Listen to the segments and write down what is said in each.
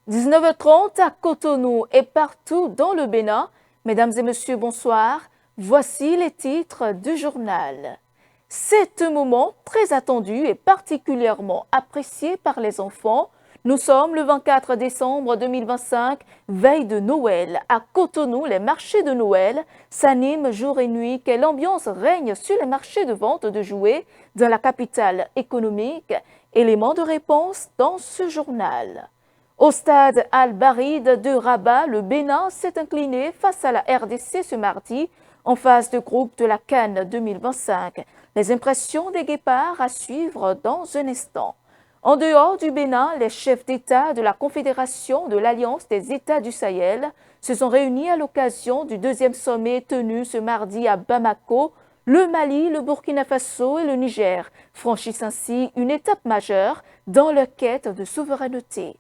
19h30 à Cotonou et partout dans le Bénin. Mesdames et messieurs, bonsoir. Voici les titres du journal. C'est un moment très attendu et particulièrement apprécié par les enfants. Nous sommes le 24 décembre 2025, veille de Noël. À Cotonou, les marchés de Noël s'animent jour et nuit. Quelle ambiance règne sur les marchés de vente de jouets dans la capitale économique? Élément de réponse dans ce journal. Au stade Al-Barid de Rabat, le Bénin s'est incliné face à la RDC ce mardi en phase de groupe de la CAN 2025. Les impressions des guépards à suivre dans un instant. En dehors du Bénin, les chefs d'État de la Confédération de l'Alliance des États du Sahel se sont réunis à l'occasion du deuxième sommet tenu ce mardi à Bamako. Le Mali, le Burkina Faso et le Niger franchissent ainsi une étape majeure dans leur quête de souveraineté.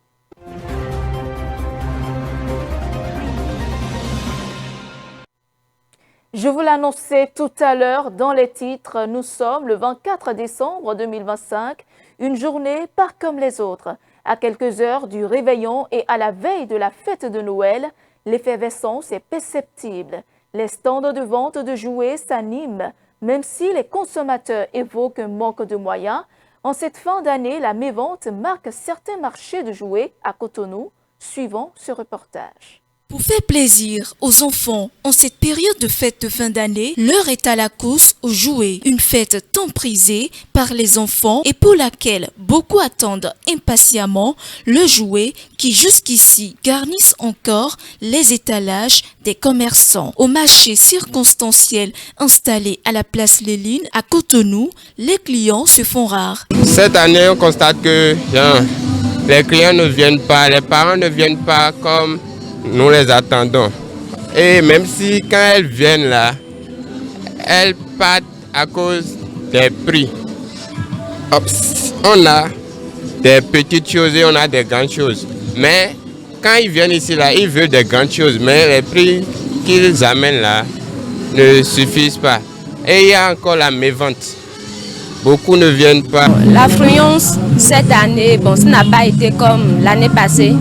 Je vous l'annonçais tout à l'heure dans les titres, nous sommes le 24 décembre 2025, une journée pas comme les autres. À quelques heures du réveillon et à la veille de la fête de Noël, l'effervescence est perceptible. Les stands de vente de jouets s'animent, même si les consommateurs évoquent un manque de moyens. En cette fin d'année, la mévente marque certains marchés de jouets à Cotonou. Suivons ce reportage. Pour faire plaisir aux enfants en cette période de fête de fin d'année, l'heure est à la course aux jouets. Une fête tant prisée par les enfants et pour laquelle beaucoup attendent impatiemment le jouet qui jusqu'ici garnissent encore les étalages des commerçants. Au marché circonstanciel installé à la place Léline à Cotonou, les clients se font rares. Cette année, on constate que les clients ne viennent pas, les parents ne viennent pas comme nous les attendons. Et même si quand elles viennent là, elles partent à cause des prix. On a des petites choses et on a des grandes choses. Mais quand ils viennent ici là, ils veulent des grandes choses. Mais les prix qu'ils amènent là ne suffisent pas. Et il y a encore la mévente. Beaucoup ne viennent pas. L'affluence cette année, ça n'a pas été comme l'année passée.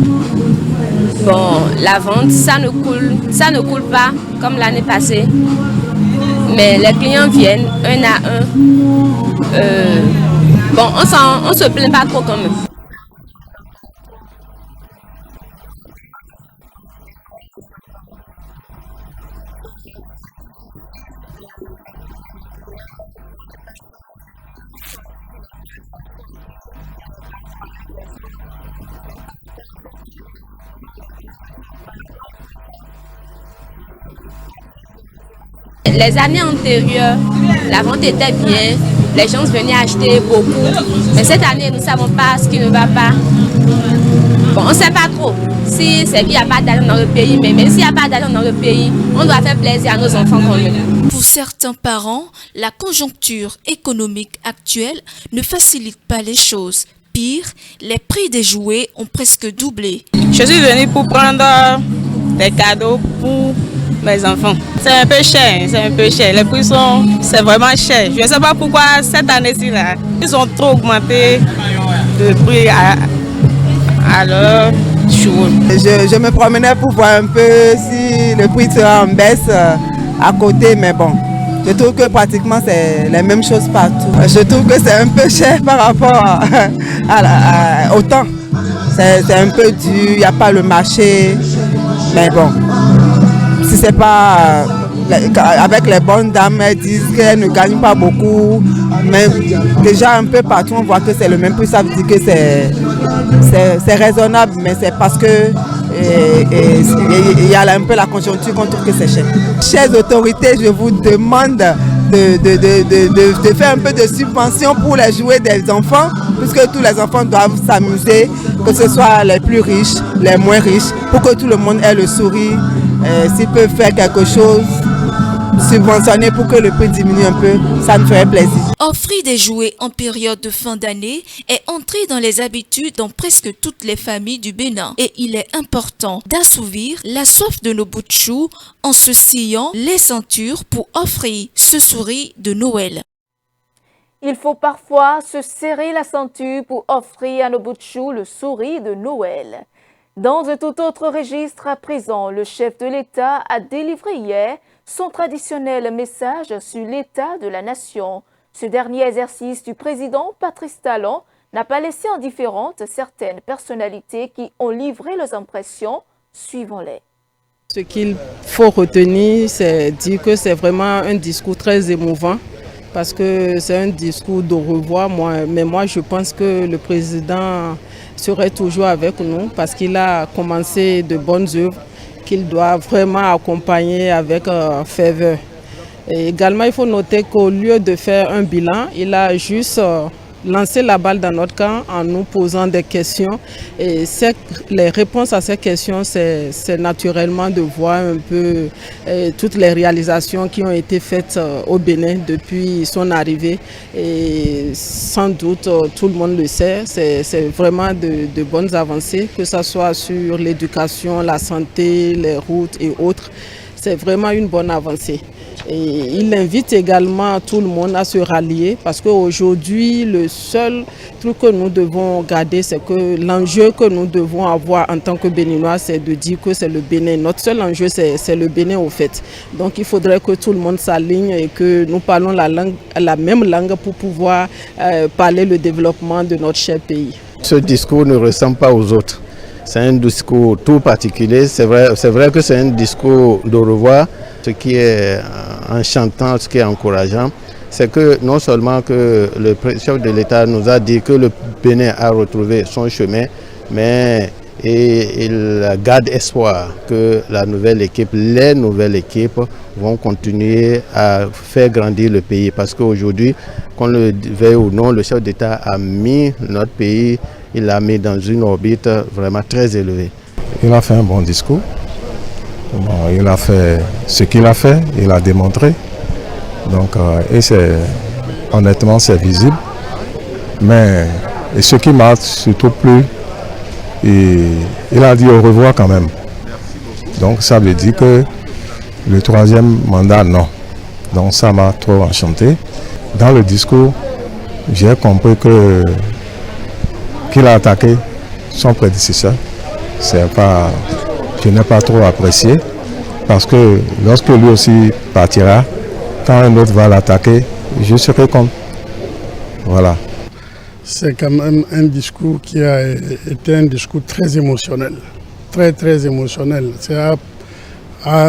La vente, ça ne coule pas comme l'année passée. Mais les clients viennent un à un. On se plaint pas trop quand même. Les années antérieures, la vente était bien, les gens venaient acheter beaucoup. Mais cette année, nous ne savons pas ce qui ne va pas. On ne sait pas trop si c'est qu'il n'y a pas d'argent dans le pays, mais même s'il n'y a pas d'argent dans le pays, on doit faire plaisir à nos enfants quand même. Pour certains parents, la conjoncture économique actuelle ne facilite pas les choses. Pire, les prix des jouets ont presque doublé. Je suis venue pour prendre des cadeaux pour mes enfants. C'est un peu cher, les prix c'est vraiment cher. Je ne sais pas pourquoi cette année-ci là, ils ont trop augmenté le prix à leur jour. Je me promenais pour voir un peu si le prix sera en baisse à côté, mais bon, je trouve que pratiquement c'est les mêmes choses partout. Je trouve que c'est un peu cher par rapport au temps. C'est un peu dur, il n'y a pas le marché, mais bon. Si c'est pas avec les bonnes dames, elles disent qu'elles ne gagnent pas beaucoup, mais déjà un peu partout on voit que c'est le même prix, ça veut dire que c'est raisonnable, mais c'est parce que il y a un peu la conjoncture qu'on trouve que c'est cher. Chères autorités, je vous demande de faire un peu de subvention pour les jouets des enfants, puisque tous les enfants doivent s'amuser, que ce soit les plus riches, les moins riches, pour que tout le monde ait le sourire. S'ils peuvent faire quelque chose, subventionner pour que le prix diminue un peu, ça me ferait plaisir. Offrir des jouets en période de fin d'année est entré dans les habitudes dans presque toutes les familles du Bénin. Et il est important d'assouvir la soif de nos boutchous en se sciant les ceintures pour offrir ce sourire de Noël. Il faut parfois se serrer la ceinture pour offrir à nos boutchous le sourire de Noël. Dans un tout autre registre à présent, le chef de l'État a délivré hier son traditionnel message sur l'état de la nation. Ce dernier exercice du président Patrice Talon n'a pas laissé indifférentes certaines personnalités qui ont livré leurs impressions. Suivons-les. Ce qu'il faut retenir, c'est dire que c'est vraiment un discours très émouvant parce que c'est un discours de revoir. Mais moi, je pense que le président serait toujours avec nous parce qu'il a commencé de bonnes œuvres qu'il doit vraiment accompagner avec ferveur. Et également, il faut noter qu'au lieu de faire un bilan, il a juste lancé la balle dans notre camp en nous posant des questions. Et les réponses à ces questions, c'est naturellement de voir un peu toutes les réalisations qui ont été faites au Bénin depuis son arrivée. Et sans doute, tout le monde le sait, c'est vraiment de bonnes avancées, que ce soit sur l'éducation, la santé, les routes et autres. C'est vraiment une bonne avancée. Et il invite également tout le monde à se rallier parce qu'aujourd'hui, le seul truc que nous devons garder, c'est que l'enjeu que nous devons avoir en tant que Béninois, c'est de dire que c'est le Bénin. Notre seul enjeu, c'est le Bénin au fait. Donc il faudrait que tout le monde s'aligne et que nous parlons la même langue pour pouvoir parler le développement de notre cher pays. Ce discours ne ressemble pas aux autres. C'est un discours tout particulier. C'est vrai que c'est un discours de revoir. Ce qui est enchantant, ce qui est encourageant, c'est que non seulement que le chef de l'État nous a dit que le Bénin a retrouvé son chemin, mais il garde espoir que les nouvelles équipes vont continuer à faire grandir le pays. Parce qu'aujourd'hui, qu'on le veuille ou non, le chef d'État a mis notre pays, il l'a mis dans une orbite vraiment très élevée. Il a fait un bon discours. Bon, il a fait ce qu'il a fait, il a démontré. Donc, honnêtement, c'est visible. Mais ce qui m'a surtout plu, il a dit au revoir quand même. Donc, ça veut dire que le troisième mandat, non. Donc, ça m'a trop enchanté. Dans le discours, j'ai compris qu'il a attaqué son prédécesseur. Je n'ai pas trop apprécié parce que lorsque lui aussi partira, quand un autre va l'attaquer, je serai contre. Voilà. C'est quand même un discours qui a été un discours très émotionnel, très émotionnel. C'est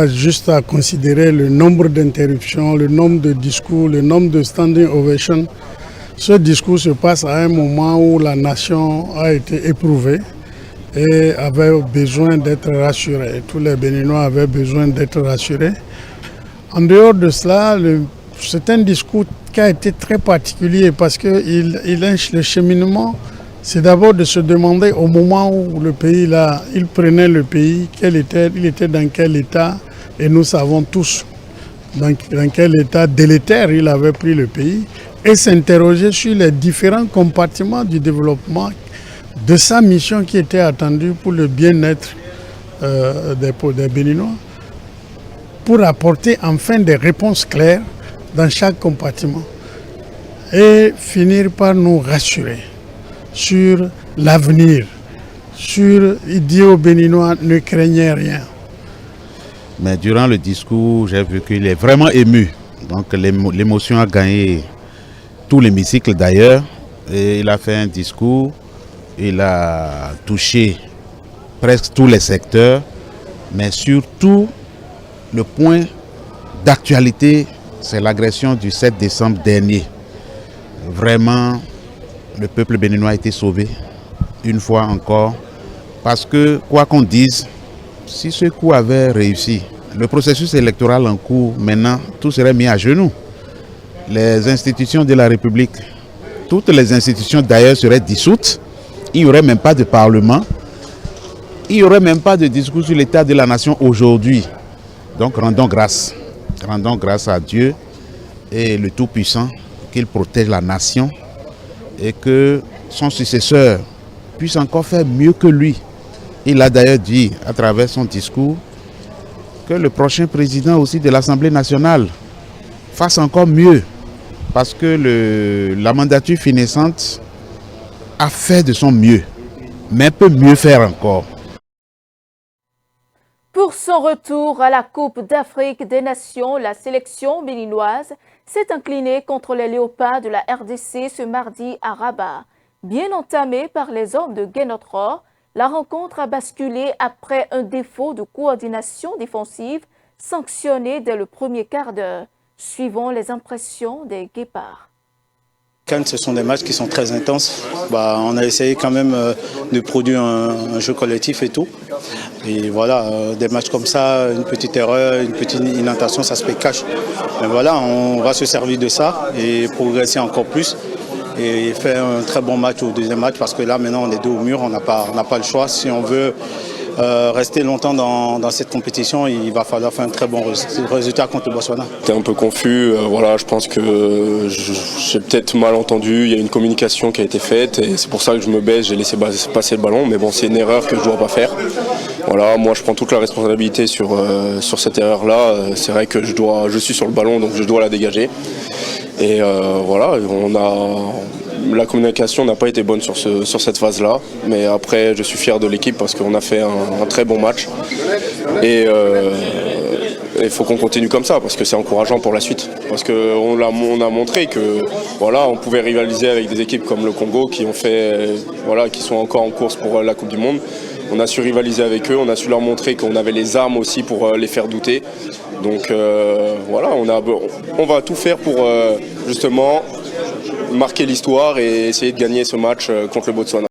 juste à considérer le nombre d'interruptions, le nombre de discours, le nombre de standing ovations. Ce discours se passe à un moment où la nation a été éprouvée et avait besoin d'être rassurée. Tous les Béninois avaient besoin d'être rassurés. En dehors de cela, c'est un discours qui a été très particulier parce que le cheminement, c'est d'abord de se demander au moment où le pays, il prenait le pays, il était dans quel état, et nous savons tous dans quel état délétère il avait pris le pays, et s'interroger sur les différents compartiments du développement de sa mission qui était attendue pour le bien-être des Béninois, pour apporter enfin des réponses claires dans chaque compartiment et finir par nous rassurer sur l'avenir, il dit aux Béninois, ne craignez rien. Mais durant le discours, j'ai vu qu'il est vraiment ému. Donc l'émotion a gagné tout l'hémicycle d'ailleurs. Et il a fait un discours, il a touché presque tous les secteurs, mais surtout le point d'actualité, c'est l'agression du 7 décembre dernier. Vraiment, le peuple béninois a été sauvé, une fois encore, parce que, quoi qu'on dise, si ce coup avait réussi, le processus électoral en cours, maintenant, tout serait mis à genoux. Les institutions de la République, toutes les institutions d'ailleurs seraient dissoutes, il n'y aurait même pas de parlement, il n'y aurait même pas de discours sur l'état de la nation aujourd'hui. Donc rendons grâce à Dieu et le Tout-Puissant, qu'il protège la nation et que son successeur puisse encore faire mieux que lui. Il a d'ailleurs dit à travers son discours que le prochain président aussi de l'Assemblée nationale fasse encore mieux parce que la mandature finissante a fait de son mieux, mais peut mieux faire encore. Pour son retour à la Coupe d'Afrique des Nations, la sélection béninoise s'est inclinée contre les Léopards de la RDC ce mardi à Rabat. Bien entamée par les hommes de Guénotror, la rencontre a basculé après un défaut de coordination défensive sanctionné dès le premier quart d'heure. Suivons les impressions des Guépards. Ce sont des matchs qui sont très intenses. On a essayé quand même de produire un jeu collectif et tout. Et voilà, des matchs comme ça, une petite erreur, une petite inattention, ça se fait cash. Mais voilà, on va se servir de ça et progresser encore plus. Et faire un très bon match au deuxième match parce que là maintenant on est dos au mur, on n'a pas le choix. Si on veut rester longtemps dans cette compétition, il va falloir faire un très bon résultat contre le Botswana. J'étais un peu confus, je pense que j'ai peut-être mal entendu, il y a une communication qui a été faite et c'est pour ça que je me baisse, j'ai laissé passer le ballon, mais bon c'est une erreur que je ne dois pas faire. Voilà, moi je prends toute la responsabilité sur cette erreur-là, c'est vrai que je suis sur le ballon donc je dois la dégager. Et la communication n'a pas été bonne sur cette phase-là, mais après je suis fier de l'équipe parce qu'on a fait un très bon match et il faut qu'on continue comme ça parce que c'est encourageant pour la suite. Parce qu'on a montré que on pouvait rivaliser avec des équipes comme le Congo qui sont encore en course pour la Coupe du Monde. On a su rivaliser avec eux, on a su leur montrer qu'on avait les armes aussi pour les faire douter. Donc on va tout faire pour justement marquer l'histoire et essayer de gagner ce match contre le Botswana.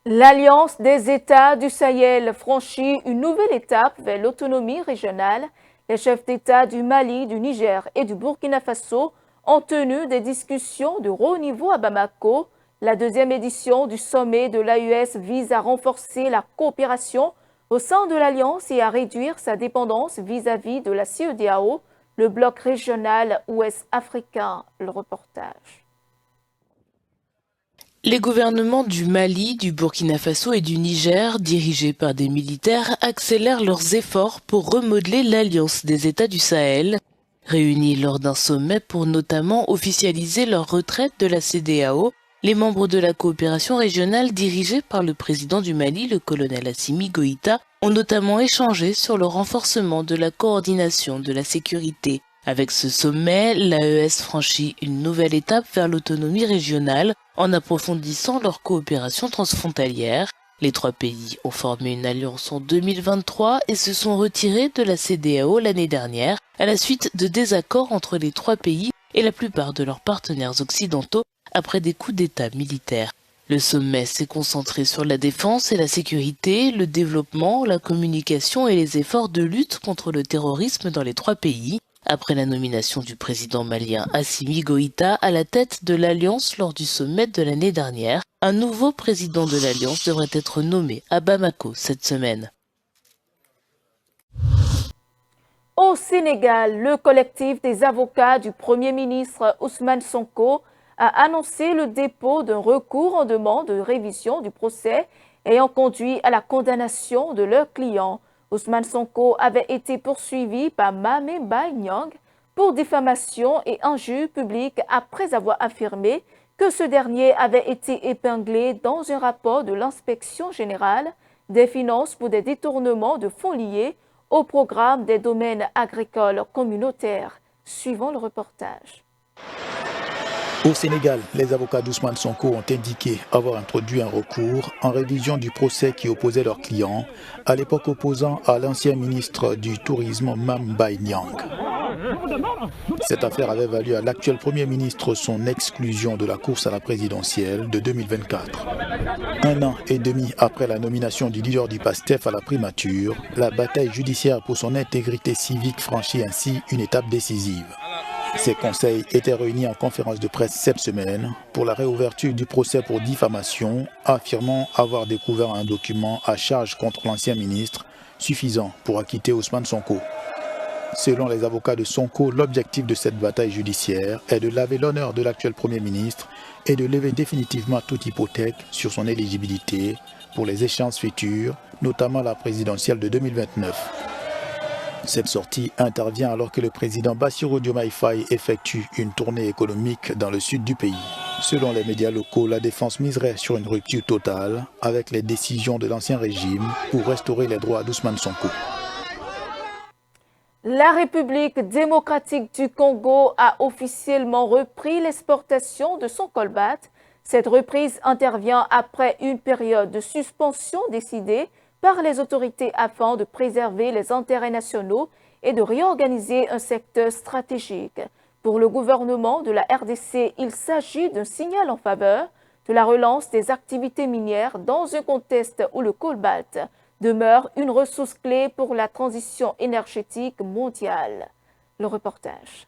L'Alliance des États du Sahel franchit une nouvelle étape vers l'autonomie régionale. Les chefs d'État du Mali, du Niger et du Burkina Faso ont tenu des discussions de haut niveau à Bamako. La deuxième édition du sommet de l'AES vise à renforcer la coopération au sein de l'Alliance et à réduire sa dépendance vis-à-vis de la CEDEAO, le bloc régional ouest africain. Le reportage. Les gouvernements du Mali, du Burkina Faso et du Niger, dirigés par des militaires, accélèrent leurs efforts pour remodeler l'Alliance des États du Sahel, réunis lors d'un sommet pour notamment officialiser leur retraite de la CEDEAO. Les membres de la coopération régionale dirigée par le président du Mali, le colonel Assimi Goïta, ont notamment échangé sur le renforcement de la coordination de la sécurité. Avec ce sommet, l'AES franchit une nouvelle étape vers l'autonomie régionale en approfondissant leur coopération transfrontalière. Les trois pays ont formé une alliance en 2023 et se sont retirés de la CEDEAO l'année dernière à la suite de désaccords entre les trois pays et la plupart de leurs partenaires occidentaux après des coups d'État militaires. Le sommet s'est concentré sur la défense et la sécurité, le développement, la communication et les efforts de lutte contre le terrorisme dans les trois pays. Après la nomination du président malien Assimi Goïta à la tête de l'Alliance lors du sommet de l'année dernière, un nouveau président de l'Alliance devrait être nommé à Bamako cette semaine. Au Sénégal, le collectif des avocats du Premier ministre Ousmane Sonko a annoncé le dépôt d'un recours en demande de révision du procès ayant conduit à la condamnation de leur client. Ousmane Sonko avait été poursuivi par Mamé Baye Niang pour diffamation et injure publique après avoir affirmé que ce dernier avait été épinglé dans un rapport de l'Inspection générale des finances pour des détournements de fonds liés au programme des domaines agricoles communautaires. Suivons le reportage. Au Sénégal, les avocats d'Ousmane Sonko ont indiqué avoir introduit un recours en révision du procès qui opposait leur client, à l'époque opposant à l'ancien ministre du Tourisme Mame Baye Niang. Cette affaire avait valu à l'actuel Premier ministre son exclusion de la course à la présidentielle de 2024. 1 an et demi après la nomination du leader du PASTEF à la primature, la bataille judiciaire pour son intégrité civique franchit ainsi une étape décisive. Ces conseils étaient réunis en conférence de presse cette semaine pour la réouverture du procès pour diffamation, affirmant avoir découvert un document à charge contre l'ancien ministre suffisant pour acquitter Ousmane Sonko. Selon les avocats de Sonko, l'objectif de cette bataille judiciaire est de laver l'honneur de l'actuel Premier ministre et de lever définitivement toute hypothèque sur son éligibilité pour les échéances futures, notamment la présidentielle de 2029. Cette sortie intervient alors que le président Bassirou Diomaye Faye effectue une tournée économique dans le sud du pays. Selon les médias locaux, la défense miserait sur une rupture totale avec les décisions de l'ancien régime pour restaurer les droits d'Ousmane Sonko. La République démocratique du Congo a officiellement repris l'exportation de son colbalt. Cette reprise intervient après une période de suspension décidée par les autorités afin de préserver les intérêts nationaux et de réorganiser un secteur stratégique. Pour le gouvernement de la RDC, il s'agit d'un signal en faveur de la relance des activités minières dans un contexte où le cobalt demeure une ressource clé pour la transition énergétique mondiale. Le reportage.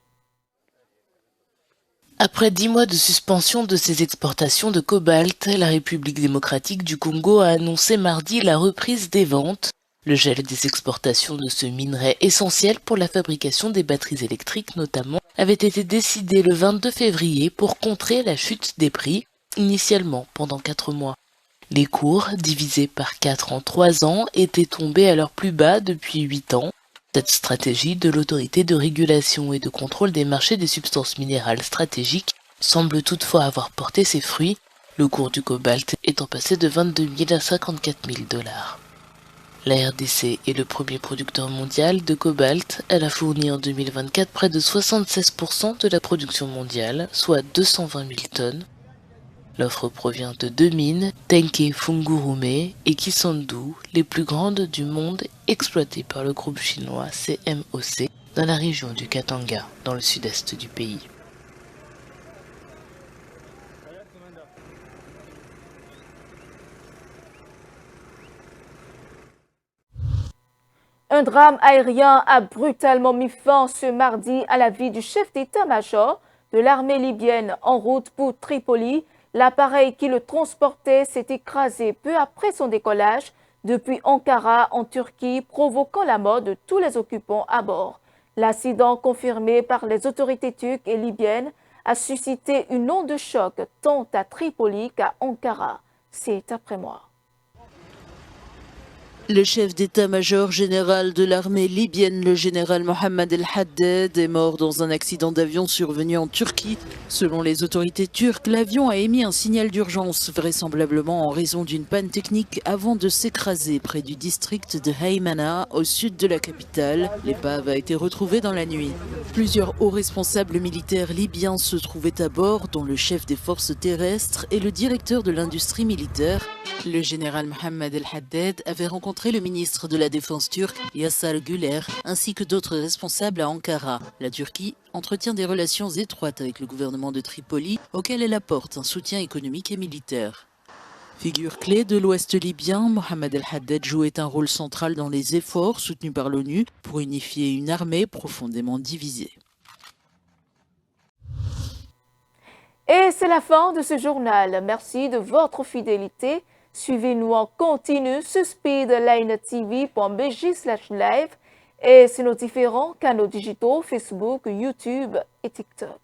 Après 10 mois de suspension de ses exportations de cobalt, la République démocratique du Congo a annoncé mardi la reprise des ventes. Le gel des exportations de ce minerai essentiel pour la fabrication des batteries électriques notamment avait été décidé le 22 février pour contrer la chute des prix, initialement pendant 4 mois. Les cours, divisés par 4 en 3 ans, étaient tombés à leur plus bas depuis 8 ans. Cette stratégie de l'autorité de régulation et de contrôle des marchés des substances minérales stratégiques semble toutefois avoir porté ses fruits, le cours du cobalt étant passé de 22 000 à 54 000 $. La RDC est le premier producteur mondial de cobalt. Elle a fourni en 2024 près de 76% de la production mondiale, soit 220 000 tonnes. L'offre provient de 2 mines, Tenke Fungurume et Kisandu, les plus grandes du monde, exploitées par le groupe chinois CMOC dans la région du Katanga, dans le sud-est du pays. Un drame aérien a brutalement mis fin ce mardi à la vie du chef d'état-major de l'armée libyenne en route pour Tripoli. L'appareil qui le transportait s'est écrasé peu après son décollage depuis Ankara en Turquie, provoquant la mort de tous les occupants à bord. L'accident, confirmé par les autorités turques et libyennes, a suscité une onde de choc tant à Tripoli qu'à Ankara. C'est après moi. Le chef d'état-major général de l'armée libyenne, le général Mohamed El Haddad, est mort dans un accident d'avion survenu en Turquie. Selon les autorités turques, l'avion a émis un signal d'urgence, vraisemblablement en raison d'une panne technique avant de s'écraser près du district de Haymana, au sud de la capitale. L'épave a été retrouvée dans la nuit. Plusieurs hauts responsables militaires libyens se trouvaient à bord, dont le chef des forces terrestres et le directeur de l'industrie militaire. Le général Mohamed El Haddad avait rencontré le ministre de la Défense turc, Yassar Güler, ainsi que d'autres responsables à Ankara. La Turquie entretient des relations étroites avec le gouvernement de Tripoli, auquel elle apporte un soutien économique et militaire. Figure clé de l'Ouest libyen, Mohamed El Haddad jouait un rôle central dans les efforts soutenus par l'ONU pour unifier une armée profondément divisée. Et c'est la fin de ce journal. Merci de votre fidélité. Suivez-nous en continu sur speedlinetv.bj/live et sur nos différents canaux digitaux Facebook, YouTube et TikTok.